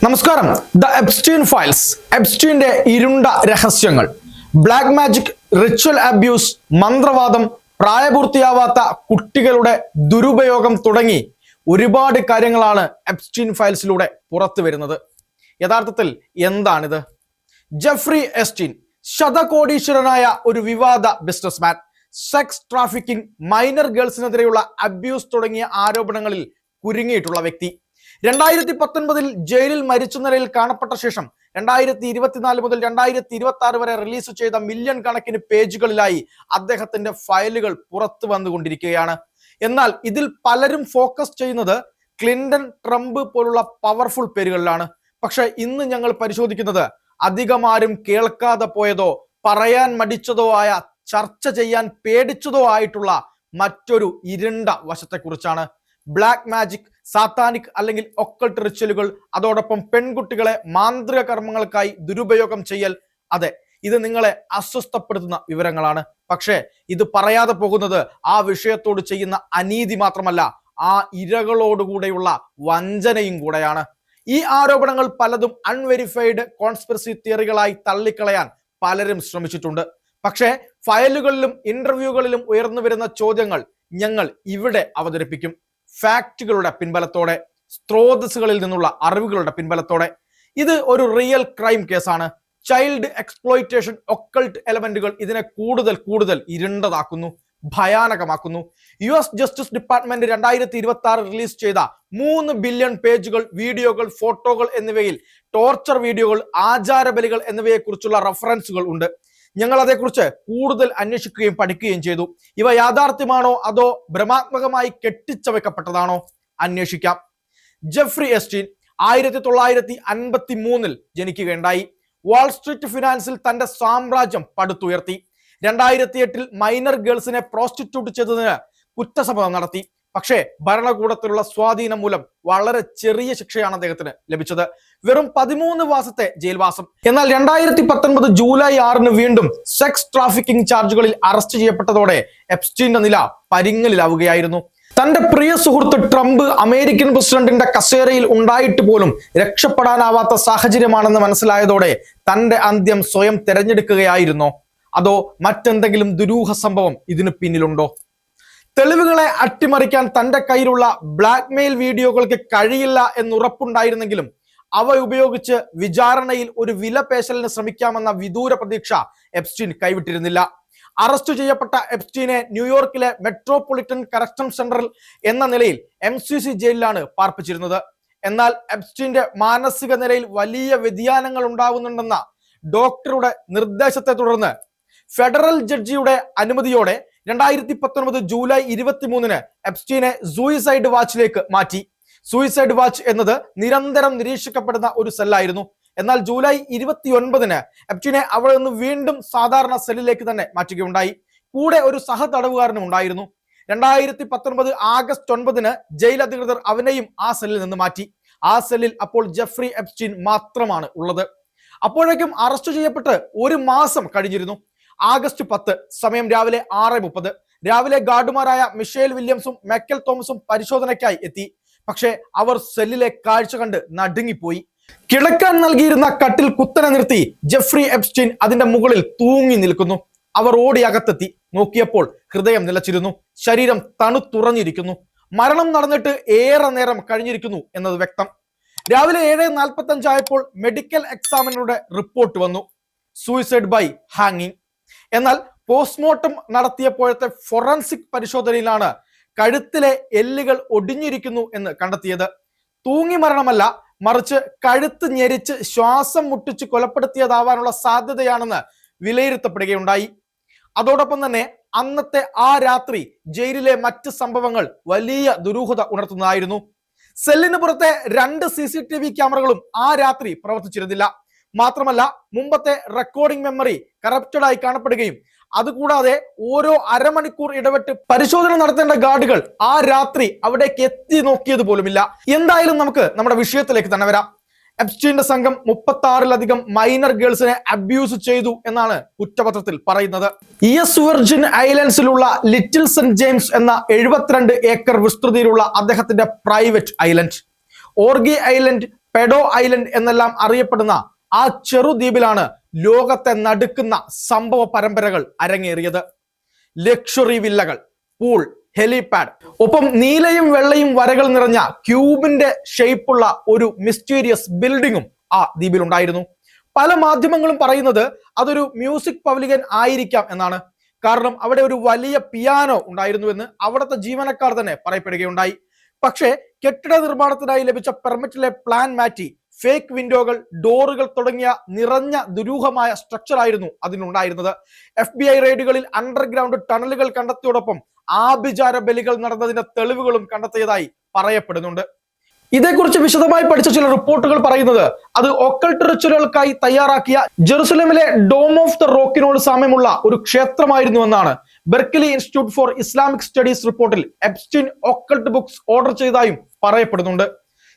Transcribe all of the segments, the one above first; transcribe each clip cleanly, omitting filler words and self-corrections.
നമസ്കാരം. The Epstein files, എപ്സ്റ്റീന്റെ ഇരുണ്ട രഹസ്യങ്ങൾ, ബ്ലാക്ക് മാജിക്, റിച്വൽ അബ്യൂസ്, മന്ത്രവാദം, പ്രായപൂർത്തിയാവാത്ത കുട്ടികളുടെ ദുരുപയോഗം തുടങ്ങി ഒരുപാട് കാര്യങ്ങളാണ് എപ്സ്റ്റീൻ ഫയൽസിലൂടെ പുറത്തു വരുന്നത്. യഥാർത്ഥത്തിൽ എന്താണിത്? ജെഫ്രി എപ്സ്റ്റീൻ ശതകോടീശ്വരനായ ഒരു വിവാദ ബിസിനസ്മാൻ, സെക്സ് ട്രാഫിക്കിംഗ്, മൈനർ ഗേൾസിനെതിരെയുള്ള അബ്യൂസ് തുടങ്ങിയ ആരോപണങ്ങളിൽ കുരുങ്ങിയിട്ടുള്ള വ്യക്തി. 2019 ജയിലിൽ മരിച്ച നിലയിൽ കാണപ്പെട്ട ശേഷം 2024 മുതൽ 2026 വരെ റിലീസ് ചെയ്ത മില്യൺ കണക്കിന് പേജുകളിലായി അദ്ദേഹത്തിന്റെ ഫയലുകൾ പുറത്തു വന്നുകൊണ്ടിരിക്കുകയാണ്. എന്നാൽ ഇതിൽ പലരും ഫോക്കസ് ചെയ്യുന്നത് ക്ലിന്റൺ, ട്രംപ് പോലുള്ള പവർഫുൾ പേരുകളിലാണ്. പക്ഷെ ഇന്ന് ഞങ്ങൾ പരിശോധിക്കുന്നത് അധികമാരും കേൾക്കാതെ പോയതോ പറയാൻ മടിച്ചതോ ആയ, ചർച്ച ചെയ്യാൻ പേടിച്ചതോ ആയിട്ടുള്ള മറ്റൊരു ഇരുണ്ട വശത്തെക്കുറിച്ചാണ്. ബ്ലാക്ക് മാജിക്, സാത്താനിക് അല്ലെങ്കിൽ ഒക്കൾട്ട് റിച്വലുകൾ, അതോടൊപ്പം പെൺകുട്ടികളെ മാന്ത്രിക കർമ്മങ്ങൾക്കായി ദുരുപയോഗം ചെയ്യൽ. അതെ, ഇത് നിങ്ങളെ അസ്വസ്ഥപ്പെടുത്തുന്ന വിവരങ്ങളാണ്. പക്ഷേ ഇത് പറയാതെ പോകുന്നത് ആ വിഷയത്തോട് ചെയ്യുന്ന അനീതി മാത്രമല്ല, ആ ഇരകളോടുകൂടെയുള്ള വഞ്ചനയും കൂടെയാണ്. ഈ ആരോപണങ്ങൾ പലതും അൺവെരിഫൈഡ് കോൺസ്പിറസി തിയറികളായി തള്ളിക്കളയാൻ പലരും ശ്രമിച്ചിട്ടുണ്ട്. പക്ഷേ ഫയലുകളിലും ഇന്റർവ്യൂകളിലും ഉയർന്നു വരുന്ന ചോദ്യങ്ങൾ ഞങ്ങൾ ഇവിടെ അവതരിപ്പിക്കും. ഫാക്റ്റുകളുടെ പിൻബലത്തോടെ, സ്രോതസ്സുകളിൽ നിന്നുള്ള അറിവുകളുടെ പിൻബലത്തോടെ. ഇത് ഒരു റിയൽ ക്രൈം കേസാണ്. ചൈൽഡ് എക്സ്പ്ലോയിറ്റേഷൻ, ഒക്കൾട്ട് എലമെന്റുകൾ ഇതിനെ കൂടുതൽ ഇരുണ്ടതാക്കുന്നു, ഭയാനകമാക്കുന്നു. US ജസ്റ്റിസ് ഡിപ്പാർട്ട്മെന്റ് 2026 റിലീസ് ചെയ്ത 3 ബില്യൺ പേജുകൾ, വീഡിയോകൾ, ഫോട്ടോകൾ എന്നിവയിൽ ടോർച്ചർ വീഡിയോകൾ, ആചാരബലികൾ എന്നിവയെക്കുറിച്ചുള്ള റഫറൻസുകൾ ഉണ്ട്. ഞങ്ങൾ അതേക്കുറിച്ച് കൂടുതൽ അന്വേഷിക്കുകയും പഠിക്കുകയും ചെയ്തു. ഇവ യാഥാർത്ഥ്യമാണോ അതോ ഭ്രമാത്മകമായി കെട്ടിച്ചവയ്ക്കപ്പെട്ടതാണോ? അന്വേഷിക്കാം. ജെഫ്രി എപ്സ്റ്റീൻ 1953 ജനിക്കുകയുണ്ടായി. വാൾസ്ട്രീറ്റ് ഫിനാൻസിൽ തന്റെ സാമ്രാജ്യം പടുത്തുയർത്തി. 2008 മൈനർ ഗേൾസിനെ പ്രോസ്റ്റിറ്റ്യൂട്ട് ചെയ്തതിന് കുറ്റസമ്മതം നടത്തി. പക്ഷേ ഭരണകൂടത്തിലുള്ള സ്വാധീനം മൂലം വളരെ ചെറിയ ശിക്ഷയാണ് അദ്ദേഹത്തിന് ലഭിച്ചത്. വെറും 13 മാസത്തെ ജയിൽവാസം. എന്നാൽ 2019 ജൂലൈ 6 വീണ്ടും സെക്സ് ട്രാഫിക്കിംഗ് ചാർജുകളിൽ അറസ്റ്റ് ചെയ്യപ്പെട്ടതോടെ എപ്സ്റ്റീന്റെ നില പരിങ്ങലിലാവുകയായിരുന്നു. തന്റെ പ്രിയ സുഹൃത്ത് ട്രംപ് അമേരിക്കൻ പ്രസിഡന്റിന്റെ കസേരയിൽ ഉണ്ടായിട്ട് പോലും രക്ഷപ്പെടാനാവാത്ത സാഹചര്യമാണെന്ന് മനസ്സിലായതോടെ തന്റെ അന്ത്യം സ്വയം തെരഞ്ഞെടുക്കുകയായിരുന്നോ, അതോ മറ്റെന്തെങ്കിലും ദുരൂഹ സംഭവം ഇതിനു പിന്നിലുണ്ടോ? തെളിവുകളെ അട്ടിമറിക്കാൻ തന്റെ കയ്യിലുള്ള ബ്ലാക്ക് മെയിൽ വീഡിയോകൾക്ക് കഴിയില്ല എന്നുറപ്പുണ്ടായിരുന്നെങ്കിലും അവ ഉപയോഗിച്ച് വിചാരണയിൽ ഒരു വില പേശലിന് ശ്രമിക്കാമെന്ന വിദൂര പ്രതീക്ഷ എപ്സ്റ്റീൻ കൈവിട്ടിരുന്നില്ല. അറസ്റ്റ് ചെയ്യപ്പെട്ട എപ്സ്റ്റീനെ ന്യൂയോർക്കിലെ മെട്രോപൊളിറ്റൻ കറക്ഷൻ സെന്ററിൽ എന്ന നിലയിൽ MCC ജയിലിലാണ് പാർപ്പിച്ചിരുന്നത്. എന്നാൽ എപ്സ്റ്റീന്റെ മാനസിക നിലയിൽ വലിയ വ്യതിയാനങ്ങൾ ഉണ്ടാവുന്നുണ്ടെന്ന ഡോക്ടറുടെ നിർദ്ദേശത്തെ തുടർന്ന് ഫെഡറൽ ജഡ്ജിയുടെ അനുമതിയോടെ 2019 ജൂലൈ 23 എപ്സ്റ്റീനെ സൂയിസൈഡ് വാച്ചിലേക്ക് മാറ്റി. സൂയിസൈഡ് വാച്ച് എന്നത് നിരന്തരം നിരീക്ഷിക്കപ്പെടുന്ന ഒരു സെല്ലായിരുന്നു. എന്നാൽ ജൂലൈ 29 എപ്സ്റ്റീനെ അവിടെ നിന്ന് വീണ്ടും സാധാരണ സെല്ലിലേക്ക് തന്നെ മാറ്റുകയുണ്ടായി. കൂടെ ഒരു സഹതടവുകാരനും ഉണ്ടായിരുന്നു. 2019 ആഗസ്റ്റ് 9 ജയിൽ അധികൃതർ അവനെയും ആ സെല്ലിൽ നിന്ന് മാറ്റി. ആ സെല്ലിൽ അപ്പോൾ ജെഫ്രി എപ്സ്റ്റീൻ മാത്രമാണ് ഉള്ളത്. അപ്പോഴേക്കും അറസ്റ്റ് ചെയ്യപ്പെട്ട് 1 മാസം കഴിഞ്ഞിരുന്നു. ആഗസ്റ്റ് 10 സമയം രാവിലെ 6:30 രാവിലെ ഗാർഡുമാരായ മിഷേൽ വില്യംസും മൈക്കൽ തോമസും പരിശോധനയ്ക്കായി എത്തി. പക്ഷേ അവർ സെല്ലിലെ കാഴ്ച കണ്ട് നടുങ്ങിപ്പോയി. കിടക്കാൻ നൽകിയിരുന്ന കട്ടിൽ കുത്തനെ നിർത്തി ജെഫ്രി എപ്സ്റ്റീൻ അതിന്റെ മുകളിൽ തൂങ്ങി നിൽക്കുന്നു. അവർ ഓടി അകത്തെത്തി നോക്കിയപ്പോൾ ഹൃദയം നിലച്ചിരുന്നു, ശരീരം തണുത്തുറഞ്ഞിരിക്കുന്നു. മരണം നടന്നിട്ട് ഏറെ നേരം കഴിഞ്ഞിരിക്കുന്നു എന്നത് വ്യക്തം. രാവിലെ 7:45 ആയപ്പോൾ മെഡിക്കൽ എക്സാമിനറുടെ റിപ്പോർട്ട് വന്നു, സൂയിസൈഡ് ബൈ ഹാങ്ങിങ്. എന്നാൽ പോസ്റ്റ്മോർട്ടം നടത്തിയപ്പോഴത്തെ ഫോറൻസിക് പരിശോധനയിലാണ് കഴുത്തിലെ എല്ലുകൾ ഒടിഞ്ഞിരിക്കുന്നു എന്ന് കണ്ടെത്തിയത്. തൂങ്ങി മരണമല്ല, മറിച്ച് കഴുത്ത് ഞെരിച്ച് ശ്വാസം മുട്ടിച്ച് കൊലപ്പെടുത്തിയതാവാനുള്ള സാധ്യതയാണെന്ന് വിലയിരുത്തപ്പെടുകയുണ്ടായി. അതോടൊപ്പം തന്നെ അന്നത്തെ ആ രാത്രി ജയിലിലെ മറ്റ് സംഭവങ്ങൾ വലിയ ദുരൂഹത ഉണർത്തുന്നതായിരുന്നു. സെല്ലിന് പുറത്തെ 2 CCTV ക്യാമറകളും ആ രാത്രി പ്രവർത്തിച്ചിരുന്നില്ല. മാത്രമല്ല മുമ്പത്തെ റെക്കോർഡിംഗ് മെമ്മറി കറപ്റ്റഡ് ആയി കാണപ്പെടുകയും അതുകൂടാതെ ഓരോ അരമണിക്കൂർ ഇടവിട്ട് പരിശോധന നടത്തേണ്ട ഗാർഡുകൾ ആ രാത്രി അവിടേക്ക് എത്തി നോക്കിയത് പോലുമില്ല. എന്തായാലും നമുക്ക് നമ്മുടെ വിഷയത്തിലേക്ക് തന്നെ വരാം. എപ്സ്റ്റീന്റെ സംഘം 36-ലധികം മൈനർ ഗേൾസിനെ അബ്യൂസ് ചെയ്തു എന്നാണ് കുറ്റപത്രത്തിൽ പറയുന്നത്. US വിർജിൻ ഐലൻഡ്സിലുള്ള ലിറ്റിൽ സെന്റ് ജെയിംസ് എന്ന 72 ഏക്കർ വിസ്തൃതിയിലുള്ള അദ്ദേഹത്തിന്റെ private island, orgy island, pedo island എന്നെല്ലാം അറിയപ്പെടുന്ന ആ ചെറുദ്വീപിലാണ് ലോകത്തെ നടുക്കുന്ന സംഭവ പരമ്പരകൾ അരങ്ങേറിയത്. ലക്ഷറി വില്ലകൾ, പൂൾ, ഹെലിപാഡ്, ഒപ്പം നീലയും വെള്ളയും വരകൾ നിറഞ്ഞ ക്യൂബിന്റെ ഷേപ്പുള്ള ഒരു മിസ്റ്റീരിയസ് ബിൽഡിങ്ങും ആ ദ്വീപിലുണ്ടായിരുന്നു. പല മാധ്യമങ്ങളും പറയുന്നത് അതൊരു മ്യൂസിക് പവലിയൻ ആയിരിക്കാം എന്നാണ്. കാരണം അവിടെ ഒരു വലിയ പിയാനോ ഉണ്ടായിരുന്നുവെന്ന് അവിടുത്തെ ജീവനക്കാർ തന്നെ പറയപ്പെടുകയുണ്ടായി. പക്ഷേ കെട്ടിട നിർമ്മാണത്തിനായി ലഭിച്ച പെർമിറ്റിലെ പ്ലാൻ മാറ്റി ഫേക്ക് വിൻഡോകൾ, ഡോറുകൾ തുടങ്ങിയ നിറഞ്ഞ ദുരൂഹമായ സ്ട്രക്ചർ ആയിരുന്നു അതിനുണ്ടായിരുന്നത്. FBI റെയ്ഡുകളിൽ അണ്ടർഗ്രൗണ്ട് ടണലുകൾ കണ്ടെത്തിയോടൊപ്പം ആഭിചാര ബലികൾ നടന്നതിന്റെ തെളിവുകളും കണ്ടെത്തിയതായി പറയപ്പെടുന്നുണ്ട്. ഇതേക്കുറിച്ച് വിശദമായി പഠിച്ച ചില റിപ്പോർട്ടുകൾ പറയുന്നത് അത് ഒക്കൾട്ട് റിച്വലുകൾക്കായി തയ്യാറാക്കിയ ജെറുസലേമിലെ ഡോം ഓഫ് ദ റോക്കിനോട് സാമ്യമുള്ള ഒരു ക്ഷേത്രമായിരുന്നു എന്നാണ് Berkeley institute four Islamic studies റിപ്പോർട്ടിൽ എപ്സ്റ്റീൻ ഒക്കൾട്ട് ബുക്സ് ഓർഡർ ചെയ്തതായും പറയപ്പെടുന്നുണ്ട്.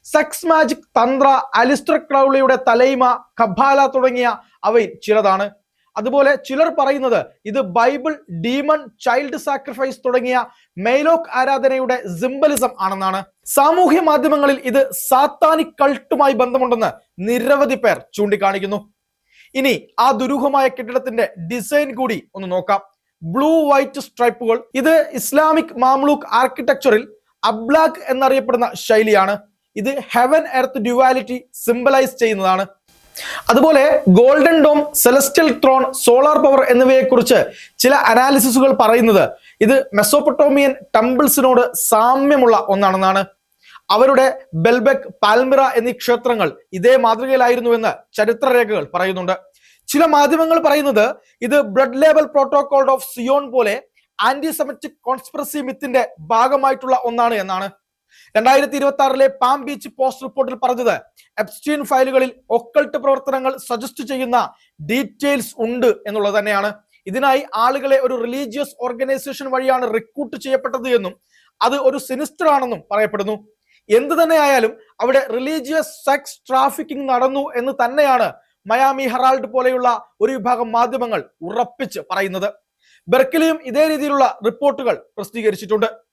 സെക്സ് മാജിക്, തന്ത്ര, അലിസ്റ്റർ ക്രൗളിയുടെ തലൈമ, കബാല തുടങ്ങിയ അവയിൽ ചിലതാണ്. അതുപോലെ ചിലർ പറയുന്നത് ഇത് ബൈബിൾ, ഡീമൺ, ചൈൽഡ് സാക്രിഫൈസ് തുടങ്ങിയ മെയ്ലോക്ക് ആരാധനയുടെ സിംബലിസം ആണെന്നാണ്. സാമൂഹ്യ മാധ്യമങ്ങളിൽ ഇത് സാത്താനിക് കൾട്ടുമായി ബന്ധമുണ്ടെന്ന് നിരവധി പേർ ചൂണ്ടിക്കാണിക്കുന്നു. ഇനി ആ ദുരൂഹമായ കെട്ടിടത്തിന്റെ ഡിസൈൻ കൂടി ഒന്ന് നോക്കാം. ബ്ലൂ വൈറ്റ് സ്ട്രൈപ്പുകൾ. ഇത് ഇസ്ലാമിക് മാംലൂക്ക് ആർക്കിടെക്ചറിൽ അബ്ലാക്ക് എന്നറിയപ്പെടുന്ന ശൈലിയാണ്. ഇത് ഹെവൻ എർത്ത് ഡ്യുവാലിറ്റി സിംബലൈസ് ചെയ്യുന്നതാണ്. അതുപോലെ golden dome, celestial throne, solar power എന്നിവയെ കുറിച്ച് ചില അനാലിസിസുകൾ പറയുന്നത് ഇത് മെസോപ്പൊട്ടോമിയൻ ടെമ്പിൾസിനോട് സാമ്യമുള്ള ഒന്നാണെന്നാണ്. അവരുടെ ബെൽബെക്, പാൽമിറ എന്നീ ക്ഷേത്രങ്ങൾ ഇതേ മാതൃകയിലായിരുന്നുവെന്ന് ചരിത്രരേഖകൾ പറയുന്നുണ്ട്. ചില മാധ്യമങ്ങൾ പറയുന്നത് ഇത് blood libel protocol of Zion പോലെ ആന്റിസെമിറ്റിക് കോൺസ്പിറസി മിത്തിന്റെ ഭാഗമായിട്ടുള്ള ഒന്നാണ് എന്നാണ്. 2026 പാം ബീച്ച് പോസ്റ്റ് റിപ്പോർട്ടിൽ പറഞ്ഞത് എപ്സ്റ്റീൻ ഫയലുകളിൽ ഒക്കൾട്ട് പ്രവർത്തനങ്ങൾ സജസ്റ്റ് ചെയ്യുന്ന ഡീറ്റെയിൽസ് ഉണ്ട് എന്നുള്ളത് തന്നെയാണ്. ഇതിനായി ആളുകളെ ഒരു റിലീജിയസ് ഓർഗനൈസേഷൻ വഴിയാണ് റിക്രൂട്ട് ചെയ്യപ്പെട്ടത് എന്നും അത് ഒരു സിനിസ്റ്റർ ആണെന്നും പറയപ്പെടുന്നു. എന്ത് തന്നെയായാലും അവിടെ റിലീജിയസ് സെക്സ് ട്രാഫിക്കിംഗ് നടന്നു എന്ന് തന്നെയാണ് മയാമി ഹെറാൾഡ് പോലെയുള്ള ഒരു വിഭാഗം മാധ്യമങ്ങൾ ഉറപ്പിച്ച് പറയുന്നത്. ബെർക്ക്ലിയും ഇതേ രീതിയിലുള്ള റിപ്പോർട്ടുകൾ പ്രസിദ്ധീകരിച്ചിട്ടുണ്ട്.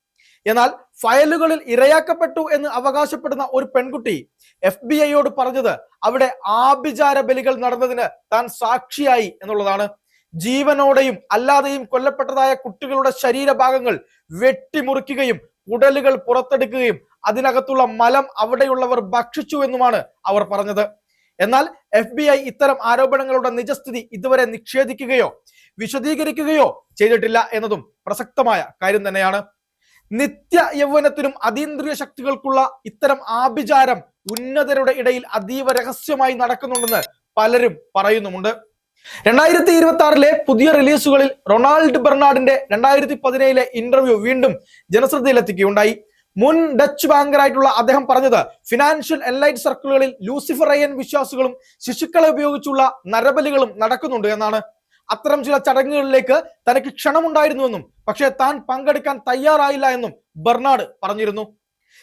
എന്നാൽ ഫയലുകളിൽ ഇരയാക്കപ്പെട്ടു എന്ന് അവകാശപ്പെടുന്ന ഒരു പെൺകുട്ടി FBI പറഞ്ഞത് അവിടെ ആഭിചാര ബലികൾ നടന്നതിന് താൻ സാക്ഷിയായി എന്നുള്ളതാണ്. ജീവനോടെയും അല്ലാതെയും കൊല്ലപ്പെട്ടതായ കുട്ടികളുടെ ശരീരഭാഗങ്ങൾ വെട്ടിമുറിക്കുകയും കുടലുകൾ പുറത്തെടുക്കുകയും അതിനകത്തുള്ള മലം അവിടെയുള്ളവർ ഭക്ഷിച്ചു എന്നുമാണ് അവർ പറഞ്ഞത്. എന്നാൽ FBI ഇത്തരം ആരോപണങ്ങളുടെ നിജസ്ഥിതി ഇതുവരെ നിഷേധിക്കുകയോ വിശദീകരിക്കുകയോ ചെയ്തിട്ടില്ല എന്നതും പ്രസക്തമായ കാര്യം തന്നെയാണ്. നിത്യ യൗവനത്തിനും അതീന്ദ്രിയ ശക്തികൾക്കുള്ള ഇത്തരം ആഭിചാരം ഉന്നതരുടെ ഇടയിൽ അതീവ രഹസ്യമായി നടക്കുന്നുണ്ടെന്ന് പലരും പറയുന്നുമുണ്ട്. 2026 പുതിയ റിലീസുകളിൽ റൊണാൾഡ് ബെർണാഡിന്റെ 2017 ഇന്റർവ്യൂ വീണ്ടും ജനശ്രദ്ധയിലെത്തിക്കുകയുണ്ടായി. മുൻ ഡച്ച് ബാങ്കറായിട്ടുള്ള അദ്ദേഹം പറഞ്ഞത് ഫിനാൻഷ്യൽ എൻലൈറ്റ് സർക്കിളുകളിൽ ലൂസിഫറയൻ വിശ്വാസികളും ശിശുക്കളെ ഉപയോഗിച്ചുള്ള നരബലികളും നടക്കുന്നുണ്ട് എന്നാണ്. അത്തരം ചില ചടങ്ങുകളിലേക്ക് തനിക്ക് ക്ഷണമുണ്ടായിരുന്നുവെന്നും പക്ഷേ താൻ പങ്കെടുക്കാൻ തയ്യാറായില്ല എന്നും ബെർണാഡ് പറഞ്ഞിരുന്നു.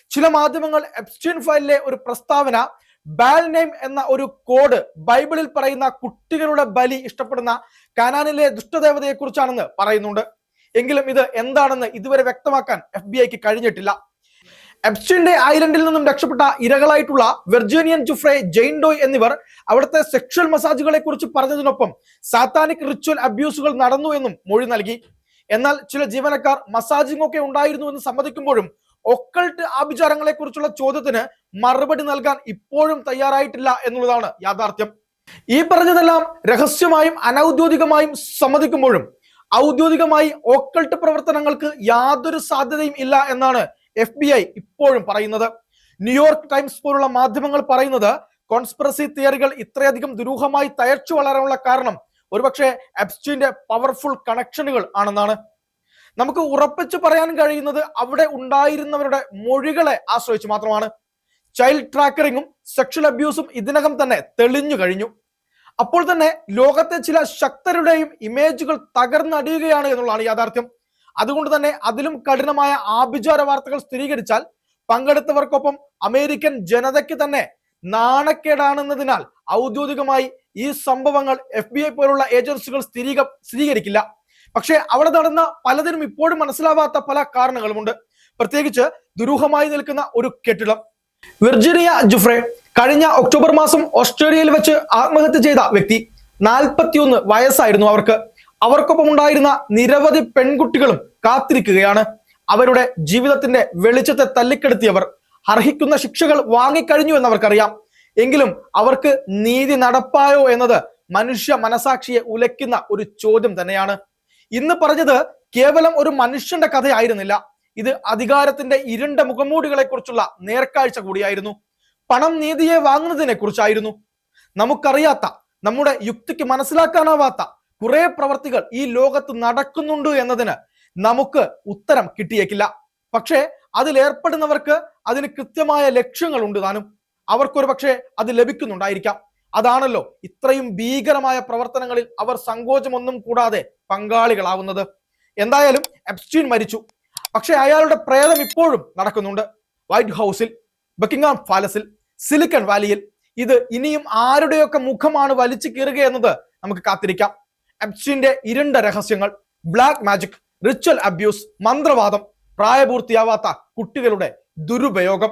ചില മാധ്യമങ്ങൾ എപ്സ്റ്റീൻ ഫയലിലെ ഒരു പ്രസ്താവന ബാൽ നെയിം എന്ന ഒരു കോഡ് ബൈബിളിൽ പറയുന്ന കുട്ടികളുടെ ബലി ഇഷ്ടപ്പെടുന്ന കാനാനിലെ ദുഷ്ടദേവതയെ കുറിച്ചാണെന്ന് പറയുന്നുണ്ട്. എങ്കിലും ഇത് എന്താണെന്ന് ഇതുവരെ വ്യക്തമാക്കാൻ FBI കഴിഞ്ഞിട്ടില്ല. എപ്സ്റ്റീന്റെ ഐലൻഡിൽ നിന്നും രക്ഷപ്പെട്ട ഇരകളായിട്ടുള്ള വെർജീനിയൻ ജുഫ്രെ, ജെയിൻ ഡോയ് എന്നിവർ അവിടുത്തെ സെക്ഷൽ മസാജുകളെ കുറിച്ച് പറഞ്ഞതിനൊപ്പം സാത്താനിക് റിച്വൽ അബ്യൂസുകൾ നടന്നു എന്നും മൊഴി നൽകി. എന്നാൽ ചില ജീവനക്കാർ മസാജിംഗ് ഒക്കെ ഉണ്ടായിരുന്നു എന്ന് സമ്മതിക്കുമ്പോഴും ഒക്കൾട്ട് ആഭിചാരങ്ങളെ കുറിച്ചുള്ള ചോദ്യത്തിന് മറുപടി നൽകാൻ ഇപ്പോഴും തയ്യാറായിട്ടില്ല എന്നുള്ളതാണ് യാഥാർത്ഥ്യം. ഈ പറഞ്ഞതെല്ലാം രഹസ്യമായും അനൌദ്യോഗികമായും സമ്മതിക്കുമ്പോഴും ഔദ്യോഗികമായി ഒക്കൾട്ട് പ്രവർത്തനങ്ങൾക്ക് യാതൊരു സാധ്യതയും ഇല്ല എന്നാണ് FBI ഇപ്പോഴും പറയുന്നത്. ന്യൂയോർക്ക് ടൈംസ് പോലുള്ള മാധ്യമങ്ങൾ പറയുന്നത് കോൺസ്പിറസി തിയറികൾ ഇത്രയധികം ദുരൂഹമായി തയച്ചു വളരാനുള്ള കാരണം ഒരുപക്ഷെ എപ്സ്റ്റീന്റെ പവർഫുൾ കണക്ഷനുകൾ ആണെന്നാണ്. നമുക്ക് ഉറപ്പിച്ചു പറയാൻ കഴിയുന്നത് അവിടെ ഉണ്ടായിരുന്നവരുടെ മൊഴികളെ ആശ്രയിച്ച് മാത്രമാണ്. ചൈൽഡ് ട്രാക്കറിങ്ങും സെക്ഷൽ അബ്യൂസും ഇതിനകം തന്നെ തെളിഞ്ഞു കഴിഞ്ഞു. അപ്പോൾ തന്നെ ലോകത്തെ ചില ശക്തരുടെയും ഇമേജുകൾ തകർന്നടിയുകയാണ് എന്നുള്ളതാണ് യാഥാർത്ഥ്യം. അതുകൊണ്ട് തന്നെ അതിലും കഠിനമായ ആഭിചാര വാർത്തകൾ സ്ഥിരീകരിച്ചാൽ പങ്കെടുത്തവർക്കൊപ്പം അമേരിക്കൻ ജനതയ്ക്ക് തന്നെ നാണക്കേടാണെന്നതിനാൽ ഔദ്യോഗികമായി ഈ സംഭവങ്ങൾ FBI പോലുള്ള ഏജൻസികൾ സ്ഥിരീകരിക്കില്ല. പക്ഷേ അവിടെ നടന്ന പലതിനും ഇപ്പോഴും മനസ്സിലാവാത്ത പല കാരണങ്ങളുമുണ്ട്. പ്രത്യേകിച്ച് ദുരൂഹമായി നിൽക്കുന്ന ഒരു കെട്ടിടം. വെർജീനിയ ജുഫ്രെ കഴിഞ്ഞ ഒക്ടോബർ മാസം ഓസ്ട്രേലിയയിൽ വെച്ച് ആത്മഹത്യ ചെയ്ത വ്യക്തി 41 വയസ്സായിരുന്നു അവർക്ക്. അവർക്കൊപ്പം ഉണ്ടായിരുന്ന നിരവധി പെൺകുട്ടികളും കാത്തിരിക്കുകയാണ്. അവരുടെ ജീവിതത്തിന്റെ വെളിച്ചത്തെ തല്ലിക്കെടുത്തിയവർ അർഹിക്കുന്ന ശിക്ഷകൾ വാങ്ങിക്കഴിഞ്ഞു എന്നവർക്കറിയാം. എങ്കിലും അവർക്ക് നീതി നടപ്പായോ എന്നത് മനുഷ്യ മനസാക്ഷിയെ ഉലയ്ക്കുന്ന ഒരു ചോദ്യം തന്നെയാണ്. ഇന്ന് പറഞ്ഞത് കേവലം ഒരു മനുഷ്യന്റെ കഥയായിരുന്നില്ല. ഇത് അധികാരത്തിന്റെ ഇരുണ്ട മുഖംമൂടികളെ കുറിച്ചുള്ള നേർക്കാഴ്ച കൂടിയായിരുന്നു. പണം നീതിയെ വാങ്ങുന്നതിനെ കുറിച്ചായിരുന്നു. നമുക്കറിയാത്ത, നമ്മുടെ യുക്തിക്ക് മനസ്സിലാക്കാനാവാത്ത കുറെ പ്രവർത്തികൾ ഈ ലോകത്ത് നടക്കുന്നുണ്ട് എന്നതിന് നമുക്ക് ഉത്തരം കിട്ടിയേക്കില്ല. പക്ഷേ അതിലേർപ്പെടുന്നവർക്ക് അതിന് കൃത്യമായ ലക്ഷ്യങ്ങളുണ്ട് താനും. അവർക്കൊരു പക്ഷേ അത് ലഭിക്കുന്നുണ്ടായിരിക്കാം. അതാണല്ലോ ഇത്രയും ഭീകരമായ പ്രവർത്തനങ്ങളിൽ അവർ സങ്കോചമൊന്നും കൂടാതെ പങ്കാളികളാവുന്നത്. എന്തായാലും എപ്സ്റ്റീൻ മരിച്ചു. പക്ഷെ അയാളുടെ പ്രേതം ഇപ്പോഴും നടക്കുന്നുണ്ട്. വൈറ്റ് ഹൗസിൽ, ബക്കിംഗ്ഹാം പാലസിൽ, സിലിക്കൺ വാലിയിൽ. ഇത് ഇനിയും ആരുടെയൊക്കെ മുഖമാണ് വലിച്ചു കീറുക എന്നത് നമുക്ക് കാത്തിരിക്കാം. എപ്സ്റ്റീന്റെ ഇരുണ്ട രഹസ്യങ്ങൾ, ബ്ലാക്ക് മാജിക്, റിച്വൽ അബ്യൂസ്, മന്ത്രവാദം, പ്രായപൂർത്തിയാവാത്ത കുട്ടികളുടെ ദുരുപയോഗം,